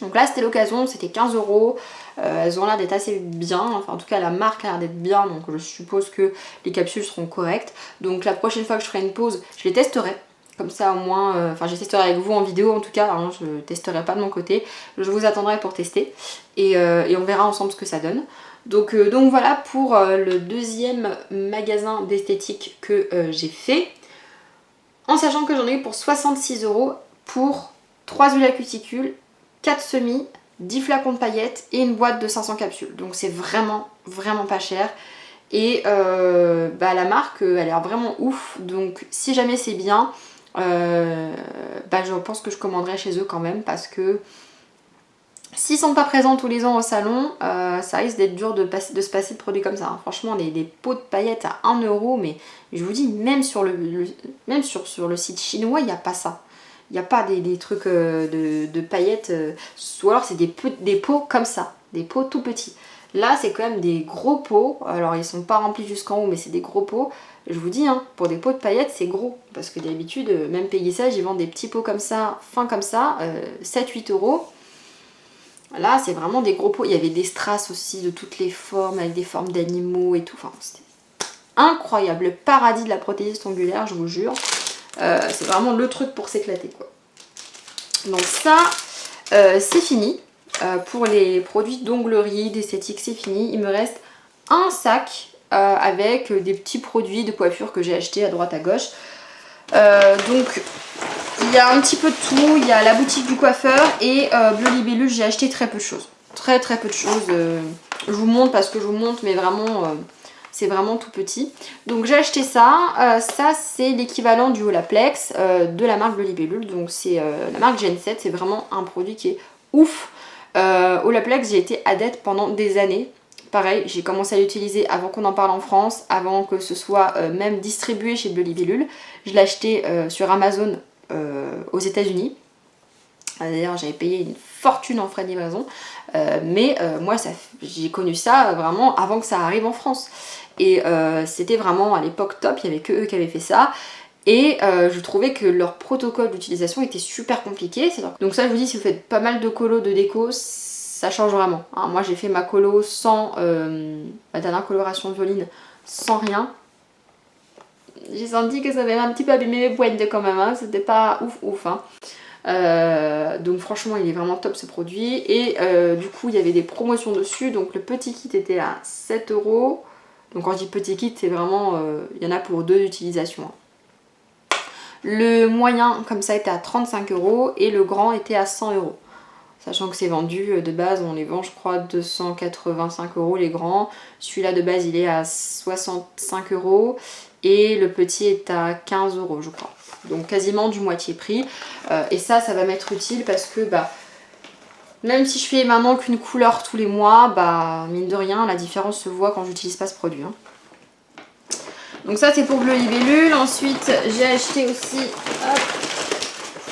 Donc là c'était l'occasion, c'était 15 €, elles ont l'air d'être assez bien, enfin en tout cas la marque a l'air d'être bien, donc je suppose que les capsules seront correctes. Donc la prochaine fois que je ferai une pause, je les testerai, comme ça au moins, enfin je testerai avec vous en vidéo en tout cas, hein, je ne testerai pas de mon côté, je vous attendrai pour tester et on verra ensemble ce que ça donne. Donc voilà pour le deuxième magasin d'esthétique que j'ai fait, en sachant que j'en ai eu pour 66 € pour 3 huiles à cuticule, 4 semis, 10 flacons de paillettes et une boîte de 500 capsules. Donc c'est vraiment pas cher. Et la marque elle a l'air vraiment ouf. Donc si jamais c'est bien, je pense que je commanderai chez eux quand même. Parce que s'ils sont pas présents tous les ans au salon, ça risque d'être dur de se passer de produits comme ça. Hein. Franchement des pots de paillettes à 1 €. Mais je vous dis, même sur le site chinois, il n'y a pas ça. Il n'y a pas des trucs de paillettes, ou alors c'est des pots comme ça, des pots tout petits. Là c'est quand même des gros pots, alors ils sont pas remplis jusqu'en haut mais c'est des gros pots. Je vous dis, hein, pour des pots de paillettes c'est gros, parce que d'habitude, même Peggy Sage, ils vendent des petits pots comme ça, fins comme ça, 7-8 €. Là c'est vraiment des gros pots, il y avait des strass aussi de toutes les formes, avec des formes d'animaux et tout, enfin c'était incroyable, le paradis de la prothésiste ongulaire, je vous jure. C'est vraiment le truc pour s'éclater quoi. Donc ça c'est fini pour les produits d'onglerie, d'esthétique, c'est fini. Il me reste un sac avec des petits produits de coiffure que j'ai achetés à droite à gauche. Donc il y a un petit peu de tout, il y a la boutique du coiffeur et Bleu Libellule, j'ai acheté très peu de choses. Très peu de choses. Je vous montre parce que je vous montre, mais vraiment c'est vraiment tout petit. Donc j'ai acheté ça. Ça c'est l'équivalent du Olaplex de la marque Bleu Libellule. Donc c'est la marque Gen 7, c'est vraiment un produit qui est ouf. Olaplex, j'ai été adepte pendant des années. Pareil, j'ai commencé à l'utiliser avant qu'on en parle en France, avant que ce soit même distribué chez Bleu Libellule. Je l'ai acheté sur Amazon aux États-Unis. D'ailleurs, j'avais payé une fortune en frais de livraison. Mais moi, j'ai connu ça vraiment avant que ça arrive en France. Et c'était vraiment à l'époque top, il n'y avait que eux qui avaient fait ça. Et je trouvais que leur protocole d'utilisation était super compliqué. Donc ça, je vous dis, si vous faites pas mal de colos de déco, ça change vraiment. Hein, moi, j'ai fait ma colo sans ma dernière coloration violine, sans rien. J'ai senti que ça avait un petit peu abîmé mes pointes quand même. Hein. C'était pas ouf. Hein. Donc franchement, il est vraiment top ce produit. Et du coup, il y avait des promotions dessus. Donc le petit kit était à 7 €. Donc quand je dis petit kit, c'est vraiment... il y en a pour 2 utilisations. Hein. Le moyen, comme ça, était à 35 € et le grand était à 100 €. Sachant que c'est vendu de base, on les vend, je crois, 285 € les grands. Celui-là de base, il est à 65 € et le petit est à 15 € je crois. Donc quasiment du moitié prix. Et ça va m'être utile parce que même si je fais maintenant qu'une couleur tous les mois, mine de rien, la différence se voit quand j'utilise pas ce produit. Hein. Donc ça c'est pour Bleu Libellule. Ensuite j'ai acheté aussi... Hop.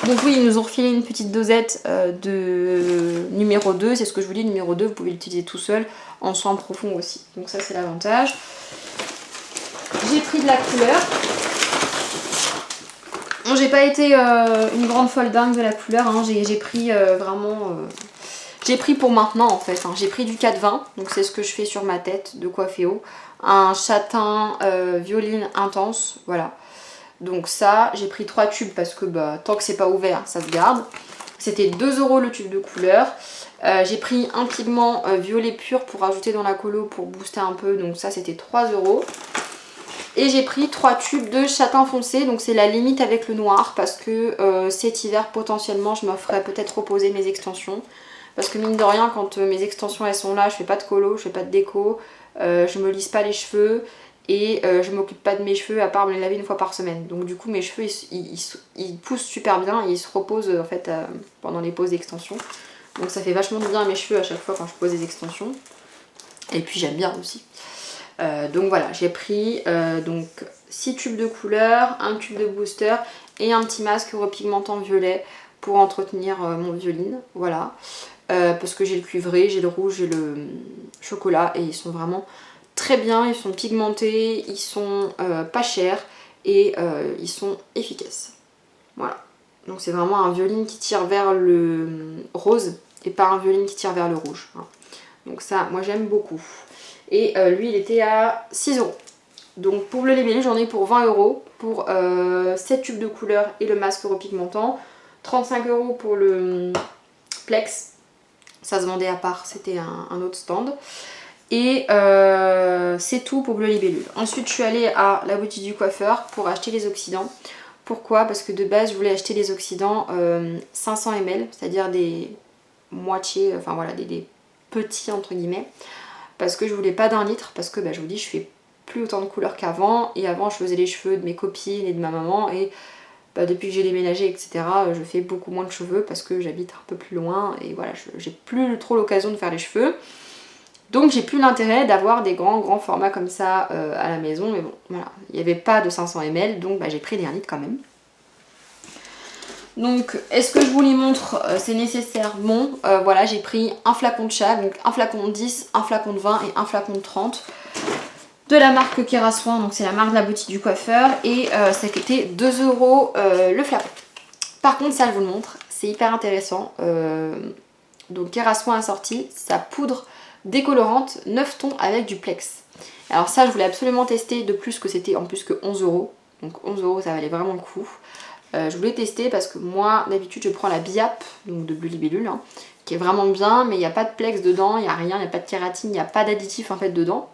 Donc oui, ils nous ont refilé une petite dosette de numéro 2. C'est ce que je vous dis, numéro 2, vous pouvez l'utiliser tout seul en soin profond aussi. Donc ça c'est l'avantage. J'ai pris de la couleur. Bon, j'ai pas été une grande folle dingue de la couleur. Hein. J'ai pris vraiment... J'ai pris pour maintenant en fait. Hein. J'ai pris du 4-20. Donc c'est ce que je fais sur ma tête de Coifféo. Un châtain violine intense. Voilà. Donc ça, j'ai pris 3 tubes parce que tant que c'est pas ouvert, ça se garde. C'était 2 € le tube de couleur. J'ai pris un pigment violet pur pour ajouter dans la colo pour booster un peu. Donc ça, c'était 3 €. Et j'ai pris 3 tubes de châtain foncé. Donc c'est la limite avec le noir parce que cet hiver, potentiellement, je me ferai peut-être reposer mes extensions. Parce que mine de rien, quand mes extensions elles sont là, je fais pas de colo, je fais pas de déco. Je me lisse pas les cheveux. Et je m'occupe pas de mes cheveux à part me les laver une fois par semaine. Donc du coup mes cheveux ils poussent super bien et ils se reposent en fait pendant les pauses d'extension. Donc ça fait vachement de bien à mes cheveux à chaque fois quand je pose des extensions. Et puis j'aime bien aussi. Donc voilà, j'ai pris donc 6 tubes de couleur, un tube de booster et un petit masque repigmentant violet pour entretenir mon violine. Voilà. Parce que j'ai le cuivré, j'ai le rouge, j'ai le chocolat et ils sont vraiment... très bien, ils sont pigmentés, ils sont pas chers et ils sont efficaces. Voilà. Donc c'est vraiment un violine qui tire vers le rose et pas un violine qui tire vers le rouge. Hein. Donc ça, moi j'aime beaucoup. Et lui, il était à 6 €. Donc pour Bleu Libellule, j'en ai pour 20 € pour 7 tubes de couleur et le masque repigmentant. 35 € pour le Plex. Ça se vendait à part, c'était un autre stand. Et c'est tout pour Bleu Libellule. Ensuite je suis allée à la boutique du coiffeur pour acheter les oxydants. Pourquoi? Parce que de base je voulais acheter les oxydants 500 ml, c'est-à-dire des moitiés, enfin voilà, des petits entre guillemets. Parce que je voulais pas d'1 litre, parce que je vous dis je fais plus autant de couleurs qu'avant. Et avant je faisais les cheveux de mes copines et de ma maman et depuis que j'ai déménagé etc. je fais beaucoup moins de cheveux parce que j'habite un peu plus loin. Et voilà, j'ai plus trop l'occasion de faire les cheveux. Donc j'ai plus l'intérêt d'avoir des grands formats comme ça à la maison. Mais bon, voilà, il n'y avait pas de 500 ml, donc j'ai pris des 1 litre quand même. Donc est-ce que je vous les montre? C'est nécessaire? Bon, voilà, j'ai pris un flacon de chaque, donc un flacon de 10, un flacon de 20 et un flacon de 30. De la marque Kera Soin, donc c'est la marque de la boutique du coiffeur. Et ça coûtait 2 € le flacon. Par contre, ça je vous le montre, c'est hyper intéressant. Donc Kera Soin a sorti sa poudre décolorante 9 tons avec du Plex. Alors ça je voulais absolument tester, de plus que c'était en plus que 11 €. Donc 11 € ça valait vraiment le coup. Je voulais tester parce que moi d'habitude je prends la Biap, donc de Bleu Libellule, hein, qui est vraiment bien, mais il n'y a pas de Plex dedans, il n'y a rien, il n'y a pas de kératine, il n'y a pas d'additif en fait dedans.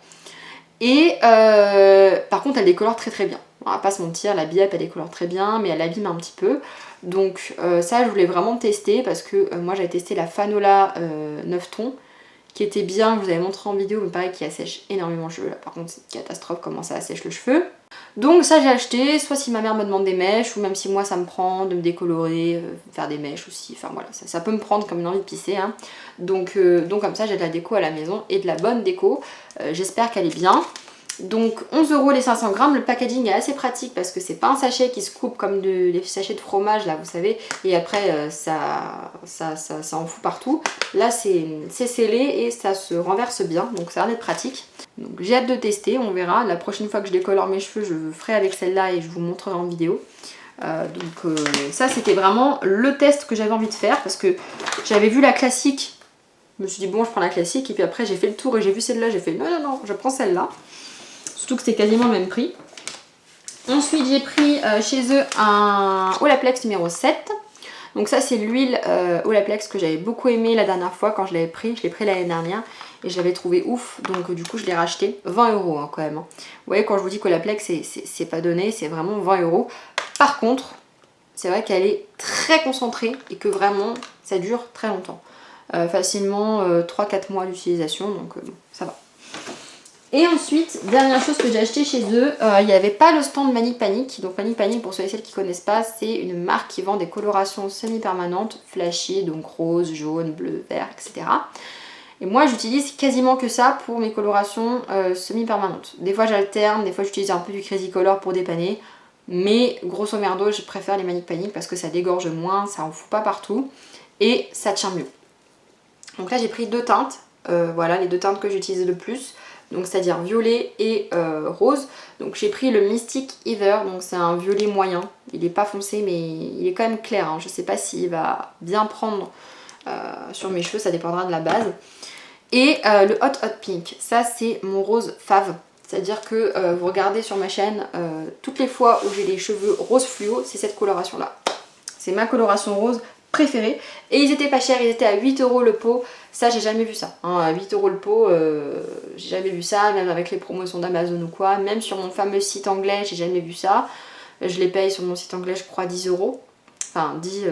Et par contre elle décolore très très bien. On va pas se mentir, la Biep elle décolore très bien mais elle abîme un petit peu. Donc ça je voulais vraiment tester parce que moi j'avais testé la Fanola 9 tons qui était bien, je vous avais montré en vidéo, mais pareil qui assèche énormément le cheveu. Là par contre c'est une catastrophe comment ça assèche le cheveu. Donc ça j'ai acheté, soit si ma mère me demande des mèches, ou même si moi ça me prend de me décolorer, faire des mèches aussi, enfin voilà, ça peut me prendre comme une envie de pisser. Hein. Donc comme ça j'ai de la déco à la maison et de la bonne déco, j'espère qu'elle est bien. Donc 11 € les 500 grammes, le packaging est assez pratique parce que c'est pas un sachet qui se coupe comme les sachets de fromage là vous savez, et après ça en fout partout. Là c'est scellé et ça se renverse bien, donc ça a l'air d'être pratique. Donc j'ai hâte de tester, on verra. La prochaine fois que je décolore mes cheveux, je ferai avec celle-là et je vous montrerai en vidéo. Ça c'était vraiment le test que j'avais envie de faire parce que j'avais vu la classique. Je me suis dit bon je prends la classique et puis après j'ai fait le tour et j'ai vu celle-là, j'ai fait non je prends celle-là. Surtout que c'était quasiment le même prix. Ensuite j'ai pris chez eux un Olaplex numéro 7. Donc ça c'est l'huile Olaplex que j'avais beaucoup aimé la dernière fois quand je l'avais pris. Je l'ai pris l'année dernière et je l'avais trouvé ouf. Donc du coup je l'ai racheté. 20 € hein, quand même. Hein. Vous voyez quand je vous dis qu'Olaplex c'est pas donné, c'est vraiment 20 €. Par contre, c'est vrai qu'elle est très concentrée et que vraiment ça dure très longtemps. Facilement 3-4 mois d'utilisation, donc bon, ça va. Et ensuite, dernière chose que j'ai acheté chez eux, il n'y avait pas le stand Manic Panic. Donc Manic Panic, pour ceux et celles qui ne connaissent pas, c'est une marque qui vend des colorations semi-permanentes, flashy, donc rose, jaune, bleu, vert, etc. Et moi j'utilise quasiment que ça pour mes colorations semi-permanentes. Des fois j'alterne, des fois j'utilise un peu du Crazy Color pour dépanner. Mais grosso merdo, je préfère les Manic Panic parce que ça dégorge moins, ça en fout pas partout et ça tient mieux. Donc là j'ai pris deux teintes, voilà les deux teintes que j'utilise le plus. Donc c'est-à-dire violet et rose. Donc j'ai pris le Mystic Heather, donc c'est un violet moyen. Il n'est pas foncé mais il est quand même clair. Hein. Je ne sais pas s'il va bien prendre sur mes cheveux, ça dépendra de la base. Et le Hot Pink, ça c'est mon rose fave. C'est-à-dire que vous regardez sur ma chaîne, toutes les fois où j'ai les cheveux rose fluo, c'est cette coloration là. C'est ma coloration rose préférée. Et ils étaient pas chers, ils étaient à 8 € le pot. Ça j'ai jamais vu ça, hein. À 8 € le pot, j'ai jamais vu ça, même avec les promotions d'Amazon ou quoi. Même sur mon fameux site anglais, j'ai jamais vu ça. Je les paye sur mon site anglais, je crois 10 €. Enfin 10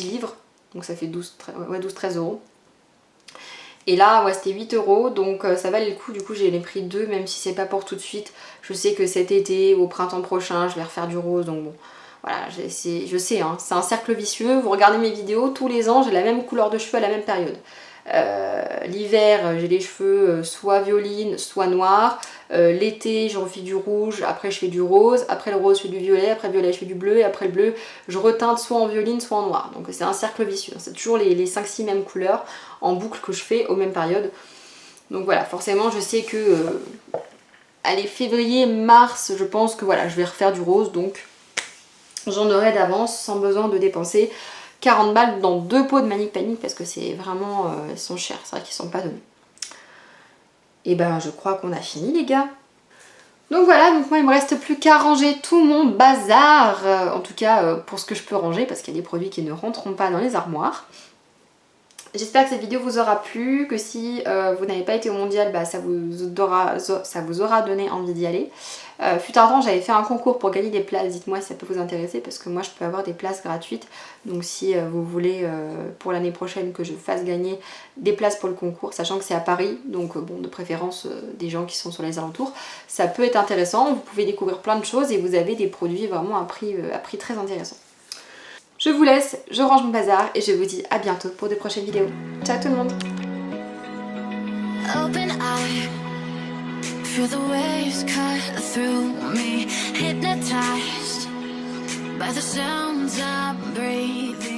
livres, donc ça fait 12-13 €. Et là, ouais, c'était 8 €, donc ça valait le coup. Du coup, j'ai pris deux, même si c'est pas pour tout de suite. Je sais que cet été, au printemps prochain, je vais refaire du rose, donc bon. Voilà, je sais, hein, c'est un cercle vicieux. Vous regardez mes vidéos, tous les ans, j'ai la même couleur de cheveux à la même période. L'hiver, j'ai les cheveux soit violine, soit noirs. L'été, je refais du rouge, après je fais du rose. Après le rose, je fais du violet. Après le violet, je fais du bleu. Et après le bleu, je reteinte soit en violine, soit en noir. Donc c'est un cercle vicieux. C'est toujours les 5-6 mêmes couleurs en boucle que je fais aux mêmes périodes. Donc voilà, forcément, je sais que... allez, février, mars, je pense que voilà, je vais refaire du rose. Donc... j'en aurai d'avance sans besoin de dépenser 40 balles dans deux pots de Manic Panic parce que c'est vraiment... ils sont chers, c'est vrai qu'ils sont pas donnés. Et ben je crois qu'on a fini les gars. Donc voilà, donc moi il me reste plus qu'à ranger tout mon bazar, en tout cas pour ce que je peux ranger parce qu'il y a des produits qui ne rentreront pas dans les armoires. J'espère que cette vidéo vous aura plu, que si vous n'avez pas été au mondial, bah, ça vous aura donné envie d'y aller. Fut un temps, j'avais fait un concours pour gagner des places, dites-moi si ça peut vous intéresser parce que moi je peux avoir des places gratuites. Donc si vous voulez pour l'année prochaine que je fasse gagner des places pour le concours, sachant que c'est à Paris, donc bon de préférence des gens qui sont sur les alentours, ça peut être intéressant, vous pouvez découvrir plein de choses et vous avez des produits vraiment à prix très intéressant. Je vous laisse, je range mon bazar et je vous dis à bientôt pour de prochaines vidéos. Ciao tout le monde. Open eye, feel the waves cut through me, hypnotized by the sounds I'm breathing.